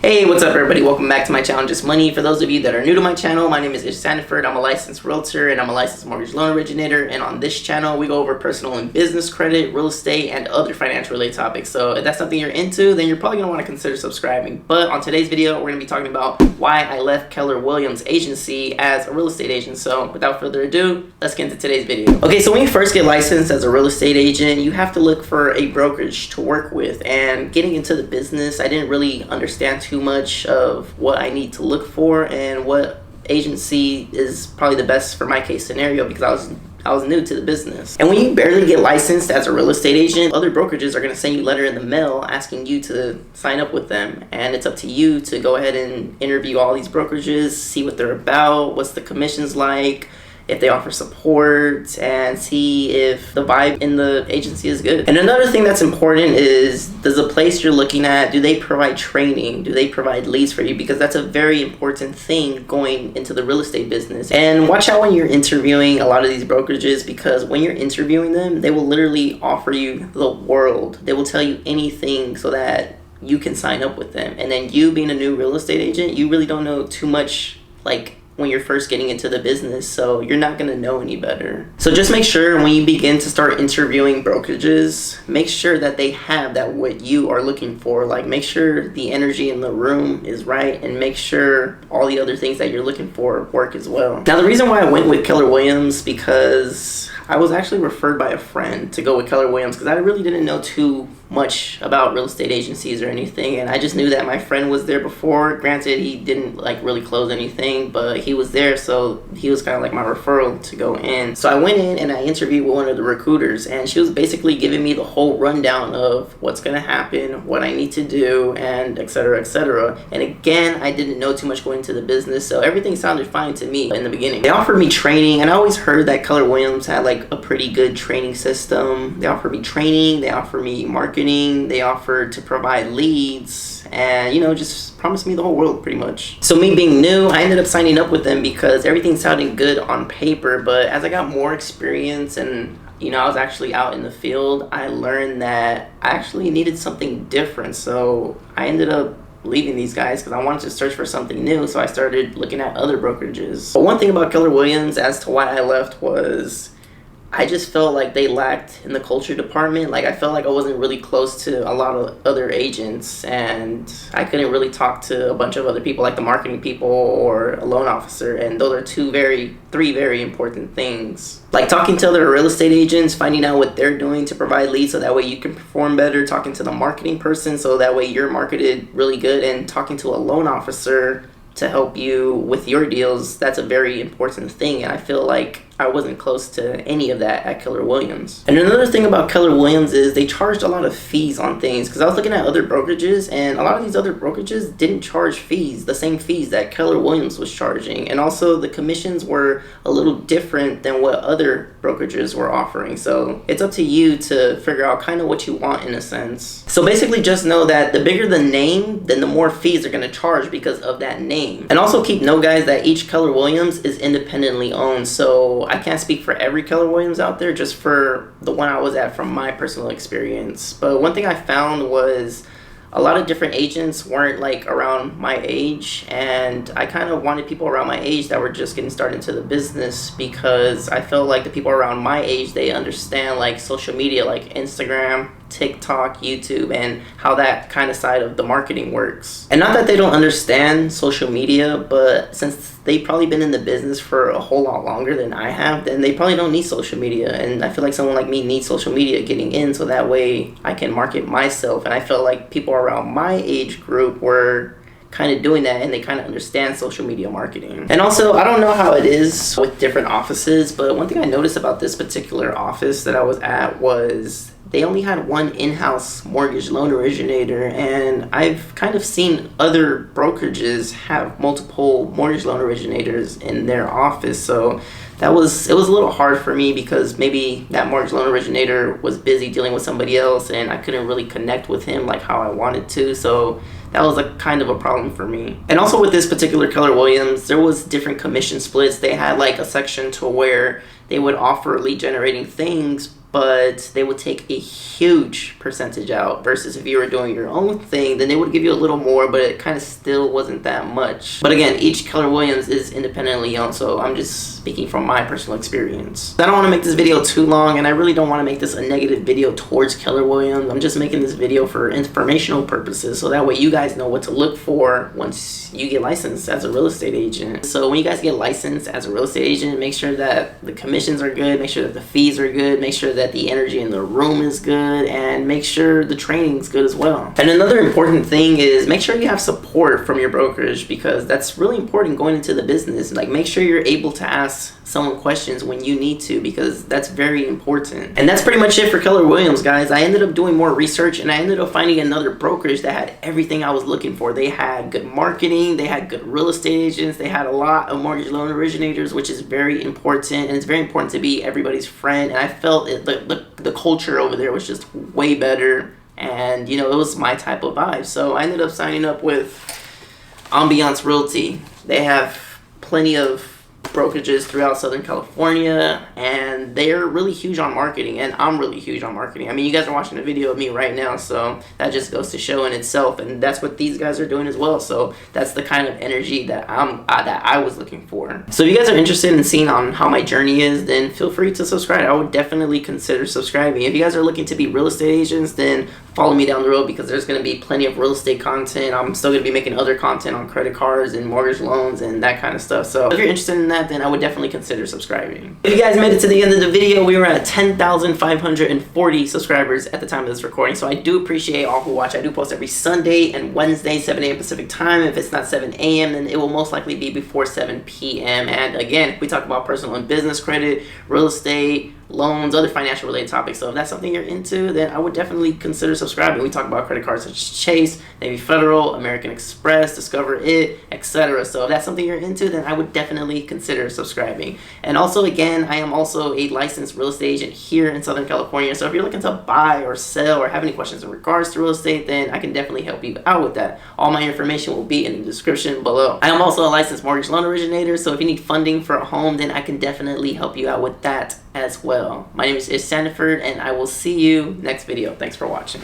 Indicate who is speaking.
Speaker 1: Hey, what's up everybody? Welcome back to my channel, Just Money. For those of you that are new to my channel, my name is Ismael Sandiford. I'm a licensed realtor and I'm a licensed mortgage loan originator. And on this channel, we go over personal and business credit, real estate, and other financial related topics. So if that's something you're into, then you're probably going to want to consider subscribing. But on today's video, we're going to be talking about why I left Keller Williams agency as a real estate agent. So without further ado, let's get into today's video. Okay, so when you first get licensed as a real estate agent, you have to look for a brokerage to work with. And getting into the business, I didn't really understand too much of what I need to look for and what agency is probably the best for my case scenario, because I was new to the business. And when you barely get licensed as a real estate agent, other brokerages are going to send you a letter in the mail asking you to sign up with them, and it's up to you to go ahead and interview all these brokerages, see what they're about, what's the commissions like, if they offer support, and see if the vibe in the agency is good. And another thing that's important is, does the place you're looking at, do they provide training? Do they provide leads for you? Because that's a very important thing going into the real estate business. And watch out when you're interviewing a lot of these brokerages, because when you're interviewing them, they will literally offer you the world. They will tell you anything so that you can sign up with them. And then you being a new real estate agent, you really don't know too much, like, when you're first getting into the business, so you're not going to know any better. So just make sure when you begin to start interviewing brokerages, make sure that they have that what you are looking for. Like, make sure the energy in the room is right, and make sure all the other things that you're looking for work as well. Now, the reason why I went with Keller Williams, because I was actually referred by a friend to go with Keller Williams, because I really didn't know too much about real estate agencies or anything, and I just knew that my friend was there before. Granted, he didn't like really close anything, but he was there, so he was kind of like my referral to go in. So I went in and I interviewed with one of the recruiters, and she was basically giving me the whole rundown of what's going to happen, what I need to do, and etc, etc. And again, I didn't know too much going into the business, so everything sounded fine to me in the beginning. They offered me training, and I always heard that Keller Williams had like a pretty good training system. They offered me training, they offered me marketing, they offered to provide leads, and just promised me the whole world pretty much. So me being new, I ended up signing up with them because everything sounded good on paper. But as I got more experience and I was actually out in the field, I learned that I actually needed something different. So I ended up leaving these guys because I wanted to search for something new. So I started looking at other brokerages. But one thing about Keller Williams as to why I left was I just felt like they lacked in the culture department. Like, I felt like I wasn't really close to a lot of other agents, and I couldn't really talk to a bunch of other people, like the marketing people or a loan officer. And those are three very important things. Like talking to other real estate agents, finding out what they're doing to provide leads so that way you can perform better, talking to the marketing person so that way you're marketed really good, and talking to a loan officer to help you with your deals. That's a very important thing, and I feel like I wasn't close to any of that at Keller Williams. And another thing about Keller Williams is they charged a lot of fees on things, because I was looking at other brokerages, and a lot of these other brokerages didn't charge fees, the same fees that Keller Williams was charging. And also the commissions were a little different than what other brokerages were offering. So it's up to you to figure out kind of what you want in a sense. So basically just know that the bigger the name, then the more fees they're going to charge because of that name. And also keep note, guys, that each Keller Williams is independently owned. So I can't speak for every Keller Williams out there, just for the one I was at from my personal experience. But one thing I found was a lot of different agents weren't like around my age, and I kind of wanted people around my age that were just getting started into the business, because I felt like the people around my age, they understand like social media, like Instagram, TikTok, YouTube, and how that kind of side of the marketing works. And not that they don't understand social media, but since they've probably been in the business for a whole lot longer than I have, then they probably don't need social media. And I feel like someone like me needs social media getting in, so that way I can market myself. And I felt like people around my age group were kind of doing that, and they kind of understand social media marketing. And also, I don't know how it is with different offices, but one thing I noticed about this particular office that I was at was they only had one in-house mortgage loan originator, and I've kind of seen other brokerages have multiple mortgage loan originators in their office. So it was a little hard for me, because maybe that mortgage loan originator was busy dealing with somebody else, and I couldn't really connect with him like how I wanted to. So that was a kind of a problem for me. And also with this particular Keller Williams, there was different commission splits. They had like a section to where they would offer lead generating things, but they would take a huge percentage out, versus if you were doing your own thing, then they would give you a little more, but it kind of still wasn't that much. But again, each Keller Williams is independently owned, so I'm just speaking from my personal experience. I don't want to make this video too long, and I really don't want to make this a negative video towards Keller Williams. I'm just making this video for informational purposes, so that way you guys know what to look for once you get licensed as a real estate agent. So when you guys get licensed as a real estate agent, make sure that the commissions are good, make sure that the fees are good, make sure that the energy in the room is good, and make sure the training's good as well. And another important thing is make sure you have support from your brokerage, because that's really important going into the business. Like, make sure you're able to ask someone questions when you need to, because that's very important. And that's pretty much it for Keller Williams, guys. I ended up doing more research, and I ended up finding another brokerage that had everything I was looking for. They had good marketing, they had good real estate agents, they had a lot of mortgage loan originators, which is very important. And it's very important to be everybody's friend. And I felt the culture over there was just way better, and you know, it was my type of vibe. So I ended up signing up with Ambiance Realty. They have plenty of brokerages throughout Southern California, and they're really huge on marketing, and I'm really huge on marketing. I mean, you guys are watching a video of me right now, so that just goes to show in itself, and that's what these guys are doing as well. So that's the kind of energy that I was looking for. So if you guys are interested in seeing on how my journey is, then feel free to subscribe. I would definitely consider subscribing. If you guys are looking to be real estate agents, then follow me down the road, because there's going to be plenty of real estate content. I'm still going to be making other content on credit cards and mortgage loans and that kind of stuff. So if you're interested in that, then I would definitely consider subscribing. If you guys made it to the end of the video, we were at 10,540 subscribers at the time of this recording. So I do appreciate all who watch. I do post every Sunday and Wednesday, 7 a.m. Pacific time. If it's not 7 a.m., then it will most likely be before 7 p.m. And again, we talk about personal and business credit, real estate, loans, other financial related topics. So if that's something you're into, then I would definitely consider subscribing. We talk about credit cards such as Chase, Navy Federal, American Express, Discover It, etc. So if that's something you're into, then I would definitely consider subscribing. And also, again, I am also a licensed real estate agent here in Southern California. So if you're looking to buy or sell or have any questions in regards to real estate, then I can definitely help you out with that. All my information will be in the description below. I am also a licensed mortgage loan originator, so if you need funding for a home, then I can definitely help you out with that as well. My name is Ismael Sandiford, and I will see you next video. Thanks for watching.